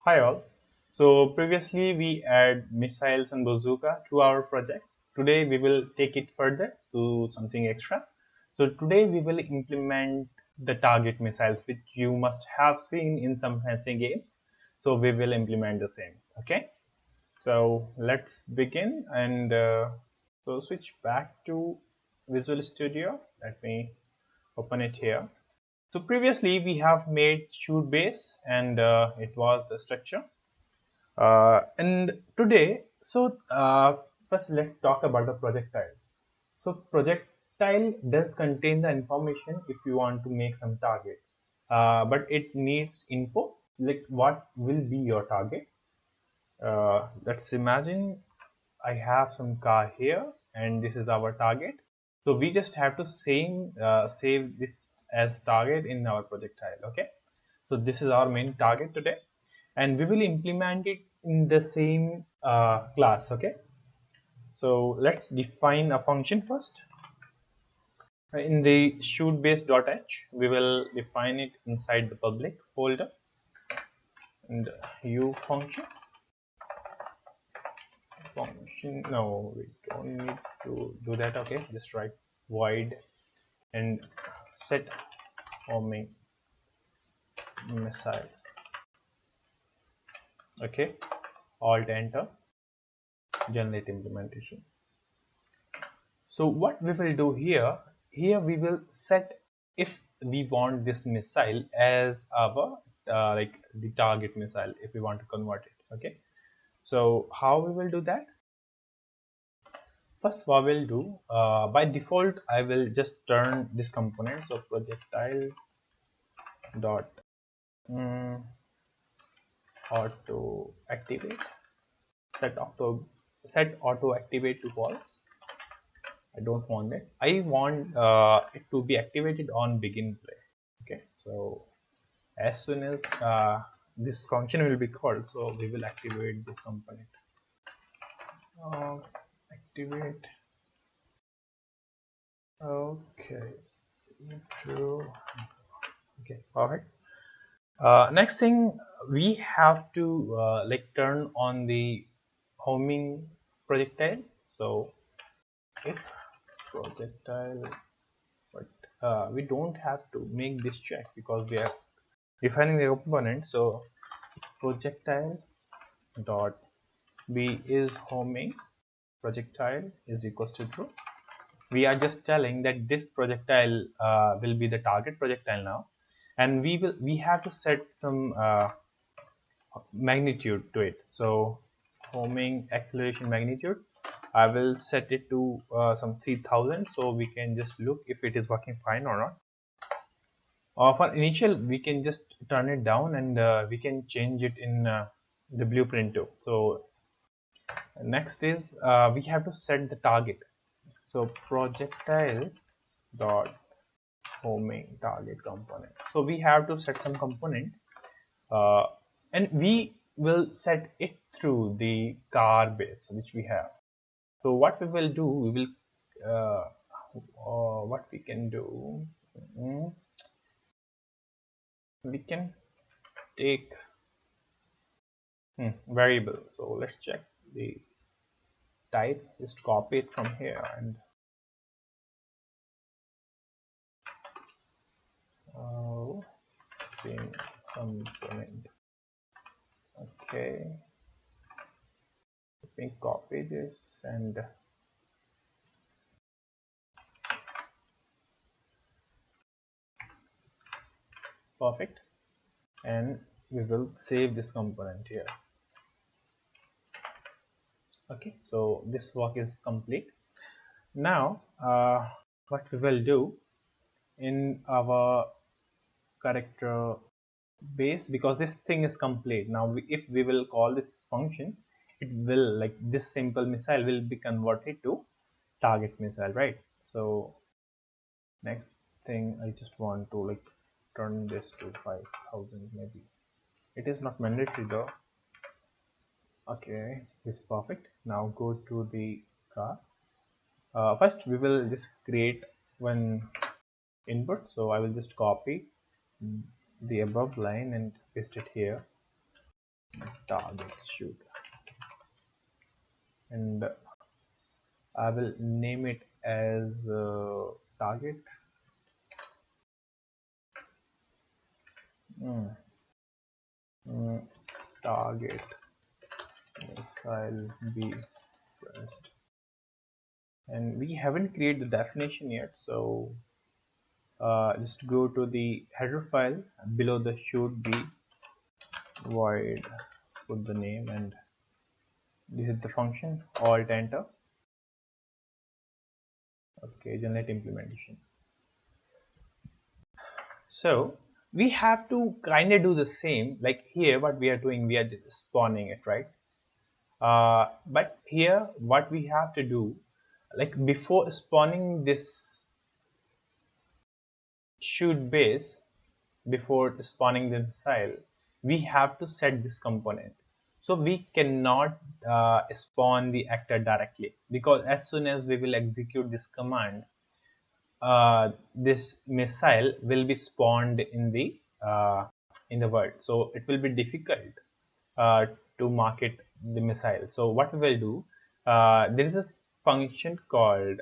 Hi all. So previously we add missiles and bazooka to our project. Today we will take it further to something extra. So today we will implement the target missiles, which you must have seen in some fancy games. So we will implement the same. Okay. So let's begin and so switch back to Visual Studio. Let me open it here. So previously we have made shoot base and it was the structure. And today, first let's talk about the projectile. So projectile does contain the information if you want to make some target, but it needs info like what will be your target. Let's imagine I have some car here and this is our target. So we just have to save this as target in our projectile. Okay. So this is our main target today, and we will implement it in the same class. Okay. So let's define a function first. In the shootbase.h, we will define it inside the public folder and u function. No, we don't need to do that. Okay, just write void and set homing missile. Okay, alt enter, generate implementation. So what we will do here we will set if we want this missile as our like the target missile, if we want to convert it. Okay, so how we will do that? First, what we'll do, by default I will just turn this component, so projectile dot auto activate, set auto activate to false. I don't want it. I want it to be activated on begin play. Okay, so as soon as this function will be called, so we will activate this component. Activate. Okay, true. Okay, perfect. Next thing, we have to like turn on the homing projectile. So if projectile, but we don't have to make this check because we are defining the component. So projectile dot b is homing projectile is equals to true. We are just telling that this projectile will be the target projectile now, and we have to set some magnitude to it. So homing acceleration magnitude, I will set it to some 3000, so we can just look if it is working fine or not. For initial, we can just turn it down and we can change it in the blueprint too. So next is we have to set the target. So projectile dot homing target component. So we have to set some component, and we will set it through the car base which we have. So what we will do, we will what we can do, we can take variable. So let's check the type, just copy it from here and same component. Okay, let me copy this and perfect, and we will save this component here. Okay, so this work is complete. Now what we will do in our character base, because this thing is complete now, if we will call this function, it will, like, this simple missile will be converted to target missile, right? So next thing, I just want to like turn this to 5000 maybe. It is not mandatory though. Okay, it's perfect. Now go to the car. First we will just create one input, so I will just copy the above line and paste it here. target shoot, and I will name it as target. Mm, Target missile be pressed, and we haven't created the definition yet, so just go to the header file. Below the should be void, put the name, and this is the function. Alt enter. Okay, generate implementation. So we have to kind of do the same. Like here, what we are doing, we are just spawning it, right? But here, what we have to do, like before spawning this shoot base, before spawning the missile, we have to set this component. So we cannot spawn the actor directly, because as soon as we will execute this command, this missile will be spawned in the world. So it will be difficult uh, to market the missile. So what we will do, there is a function called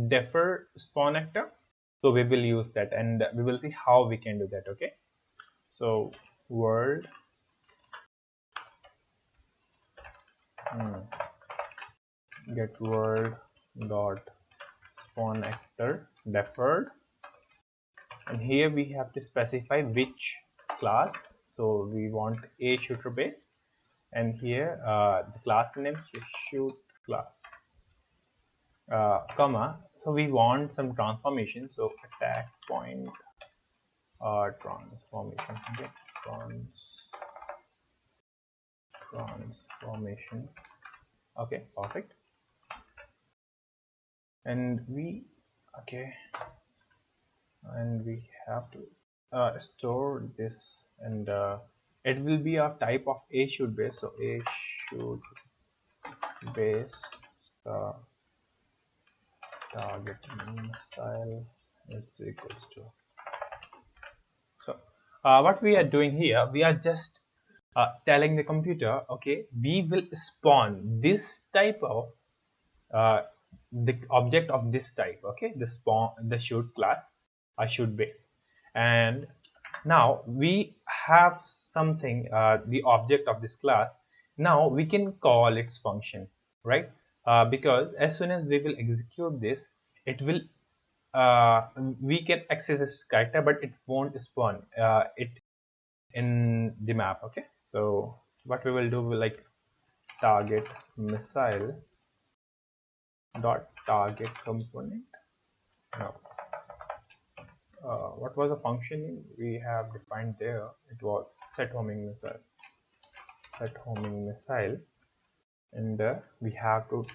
defer spawn actor. So we will use that, and we will see how we can do that. Okay, so world get world dot spawn actor deferred, and here we have to specify which class. So we want a shooter base, and here the class name shoot class, comma. So we want some transformation. So attack point transformation. Okay, transformation. Okay, perfect. And we okay, and we have to store this, and it will be a type of a shoot base. So a shoot base target missile is equals to. So what we are doing here, we are just telling the computer, okay, we will spawn this type of uh, the object of this type. Okay, the spawn, the shoot class, a shoot base, and now we have something, the object of this class. Now we can call its function, right? Because as soon as we will execute this, it will we can access its character, but it won't spawn it in the map. Okay, so what we will do, we like target missile dot target component. Now what was the function we have defined there? It was set homing missile, and we have to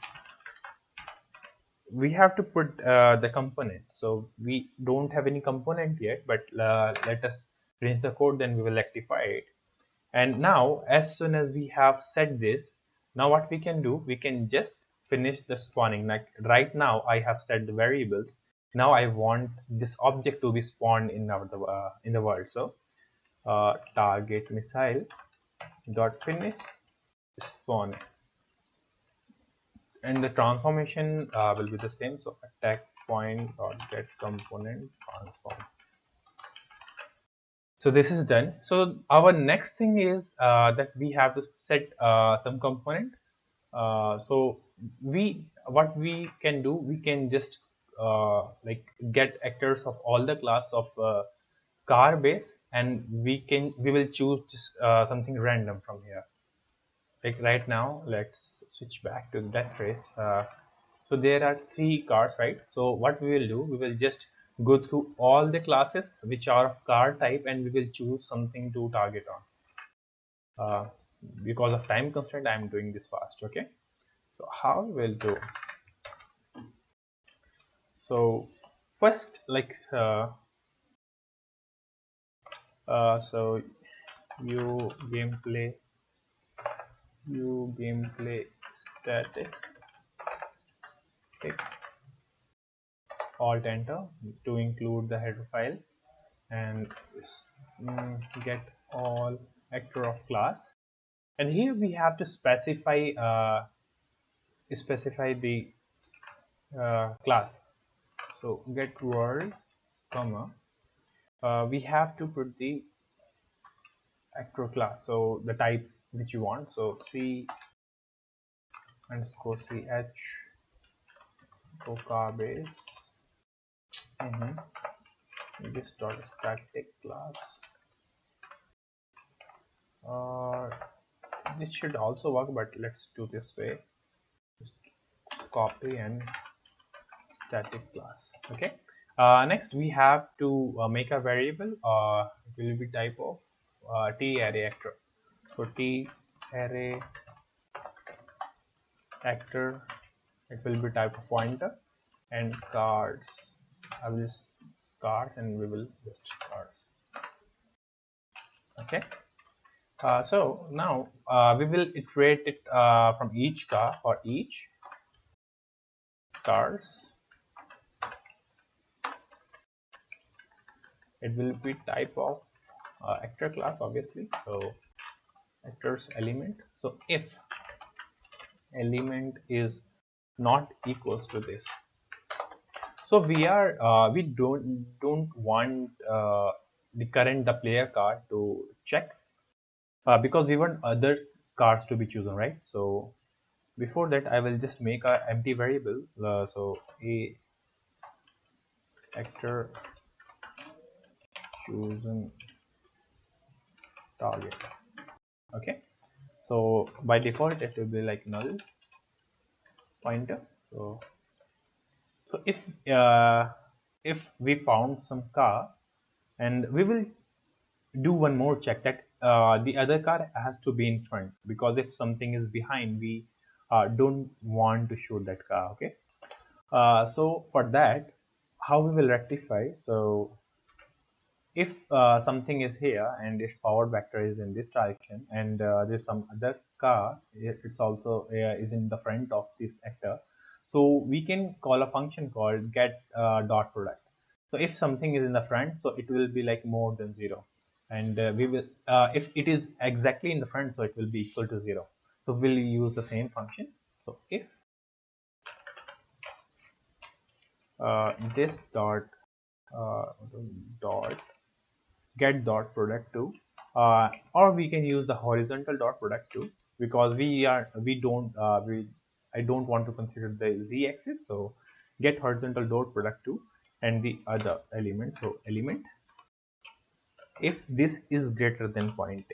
put the component. So we don't have any component yet, but let us finish the code, then we will rectify it. And now as soon as we have set this, now what we can do, we can just finish the spawning. Like right now I have set the variables. Now I want this object to be spawned in the world. So target missile dot finish spawn, and the transformation will be the same. So attack point dot get component transform. So this is done. So our next thing is that we have to set some component. So what we can do, we can just like get actors of all the class of car base, and we will choose just something random from here. Like right now, let's switch back to the death race. So there are 3 cars, right? So what we will do, we will just go through all the classes which are of car type, and we will choose something to target on. Because of time constraint, I'm doing this fast. Okay, so how we will do, so first, like so u gameplay statics, okay, alt enter to include the header file, and get all actor of class, and here we have to specify the class. So get world, comma, we have to put the actor class, so the type which you want. So c underscore ch coca base this dot static class. uh, this should also work, but let's do this way. Just copy and static class. Okay. Next we have to make a variable. It will be type of t array actor. So t array actor, it will be type of pointer, and cards, I will just cards, and we will just cards. Okay. So now we will iterate it from each car for each cars. It will be type of actor class, obviously. So actors element. So if element is not equals to this, so we don't want the current the player card to check, because we want other cards to be chosen, right? So before that I will just make a empty variable. So a actor chosen target. Okay, so by default it will be like null pointer. So if we found some car, and we will do one more check that the other car has to be in front, because if something is behind, we don't want to shoot that car. Okay. So for that, how we will rectify? So if something is here and its forward vector is in this direction, and there's some other car, it's also is in the front of this actor, so we can call a function called get dot product. So if something is in the front, so it will be like more than 0, and we will if it is exactly in the front, so it will be equal to 0. So we'll use the same function. So if this uh, dot get dot product to, or we can use the horizontal dot product to, because we don't I don't want to consider the z-axis. So get horizontal dot product to and the other element. So element, if this is greater than 0.8.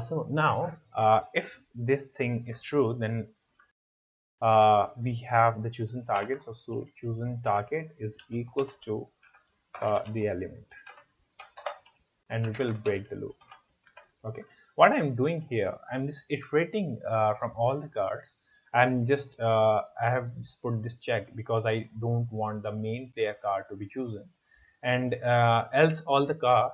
So now if this thing is true, then we have the chosen target. So chosen target is equals to the element, and we will break the loop. Okay, what I'm doing here, I'm just iterating from all the cards. I have just put this check because I don't want the main player card to be chosen, and else all the car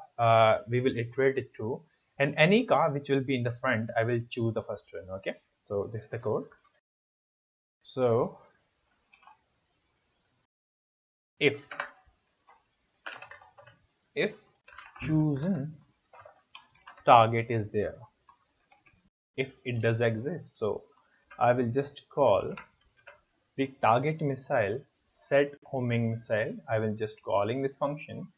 we will iterate it to, and any car which will be in the front, I will choose the first one. Okay, so this is the code. So if if chosen target is there, if it does exist, so I will just call the target missile set homing missile. I will just calling this function,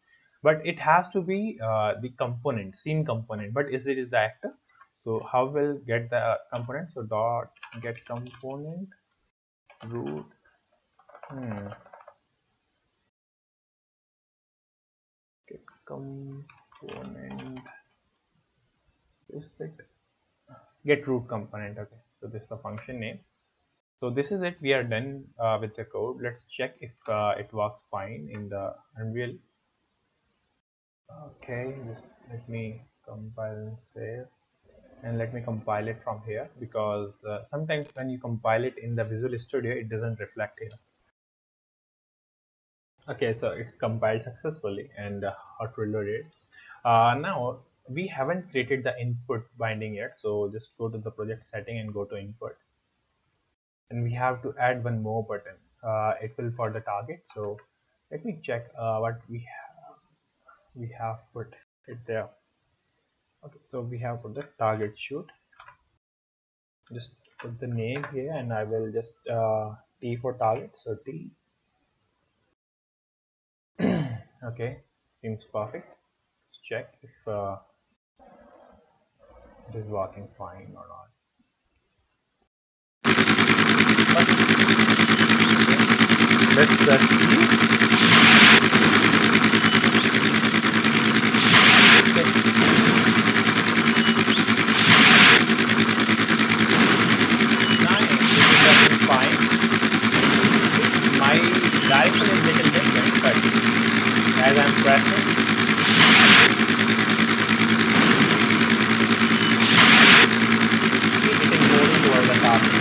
but it has to be the component, scene component, but is it is the actor. So how will get the component? So dot get component root get component, is it get root component. Okay, so this is the function name. So this is it, we are done with the code. Let's check if it works fine in the Unreal. Okay, just let me compile and save, and let me compile it from here, because sometimes when you compile it in the Visual Studio, it doesn't reflect here. Okay, so it's compiled successfully, and hot reloaded. Now we haven't created the input binding yet, so just go to the project setting and go to input, and we have to add one more button. It will for the target. So Let me check what we have put it there. Okay, so we have put the target shoot. Just put the name here, and I will just T for target. So T. Okay, seems perfect. Let's check if it is working fine or not. Let's press T. Nice, this is working fine. My direction is little different, but as I'm pressing, keep it moving toward the target.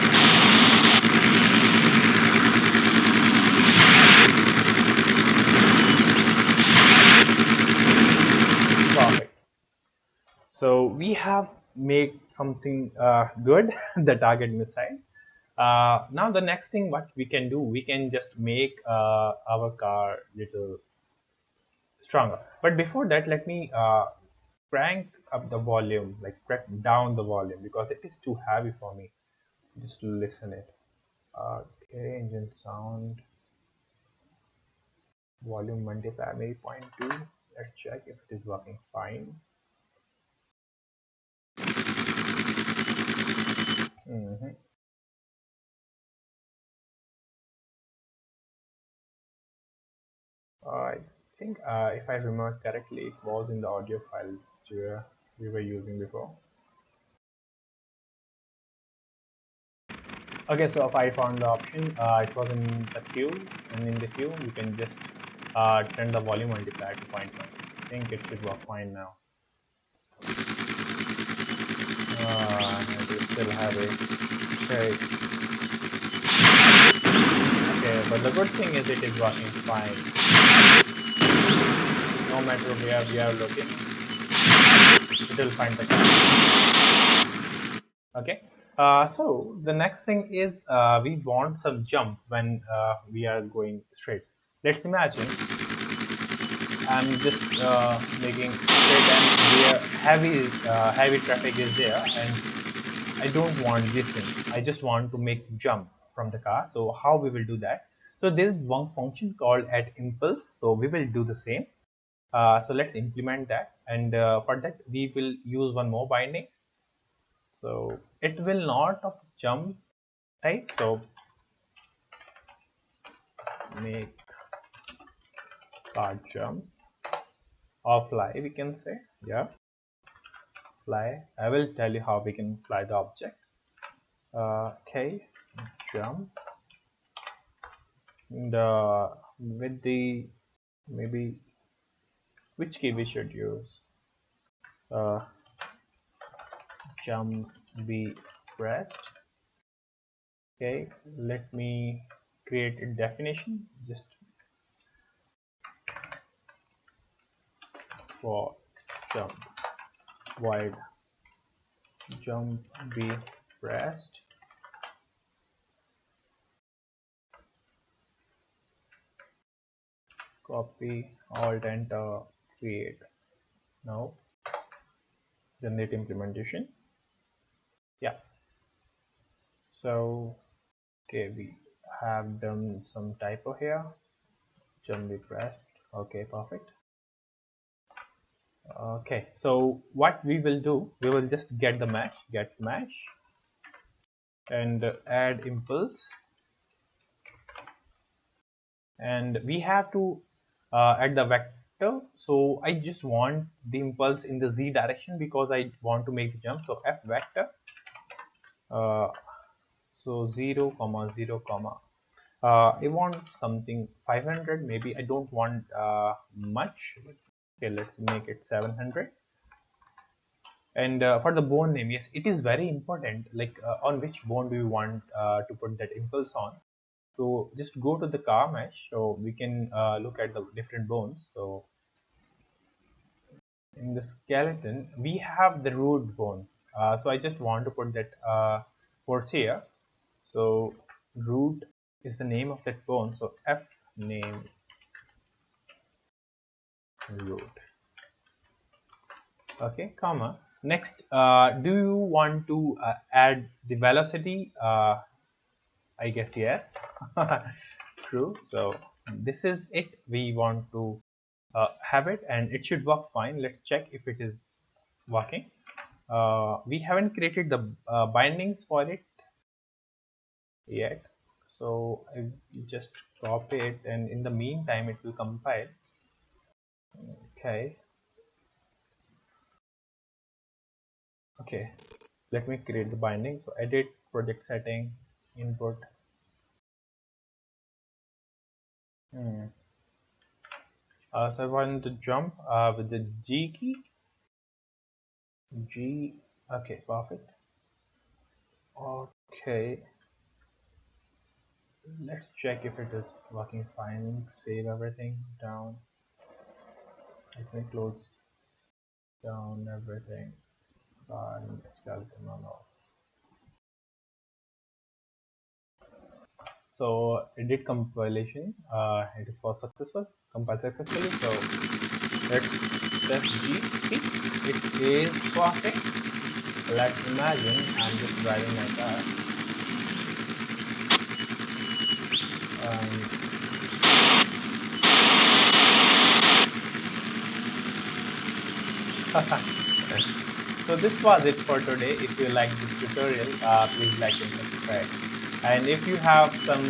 Perfect. So we have made something good, the target missile. Now the next thing what we can do, we can just make our car little stronger. But before that, let me crank up the volume, like crank down the volume because it is too heavy for me. Just to listen it. Okay, engine sound, volume multiplier, maybe 0.2. Let's check if it is working fine. Mhm. I think if I remember correctly, it was in the audio file we were using before. Okay, so if I found the option, it was in the queue, and in the queue you can just turn the volume multiplier to 0.1. I think it should work fine now. It is still heavy. Okay. Okay, but the good thing is it is working fine. No matter where we are looking, it will find the car. Okay. So the next thing is we want some jump when we are going straight. Let's imagine I'm just making straight and where heavy traffic is there, and I don't want this thing. I just want to make jump from the car. So how we will do that? So there is one function called add impulse. So we will do the same. So let's implement that, and for that we will use one more binding. So it will not of jump type. So make car jump or fly, we can say. Yeah, fly. I will tell you how we can fly the object. Okay, jump. The with the maybe which key we should use. Uh, jump be pressed. Okay, let me create a definition just for jump. Void jump be pressed. Copy, alt enter, create. Now generate implementation. Yeah, so okay, we have done some typo here. Jump be pressed. Okay, perfect. Okay, so what we will do, we will just get the mesh, get mesh, and add impulse, and we have to add the vector. So I just want the impulse in the z direction because I want to make the jump. So f vector, so 0 comma 0 comma, I want something 500. Maybe I don't want much. Okay, let's make it 700. And for the bone name, yes, it is very important, like on which bone do you want to put that impulse on. So just go to the car mesh, so we can look at the different bones. So in the skeleton, we have the root bone. So I just want to put that force here. So root is the name of that bone. So F name road. Okay, comma. Next, do you want to add the velocity? I guess yes. True. So this is it. We want to have it, and it should work fine. Let's check if it is working. We haven't created the bindings for it yet, so I just copy it, and in the meantime it will compile. Okay. Okay, let me create the binding. So edit, project setting, input. So I want to jump with the G key. G. Okay, perfect. Okay, let's check if it is working fine. Save everything down. Let me close down everything. And skeleton on off. So edit compilation. It is for successful. Compile successfully. So let's test G. See, it is working. Let's imagine I'm just driving my car. So this was it for today. If you like this tutorial, please like and subscribe. And if you have some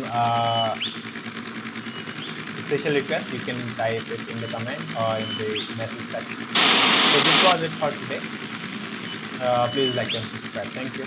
special request, you can type it in the comment or in the message section. So this was it for today. Please like and subscribe. Thank you.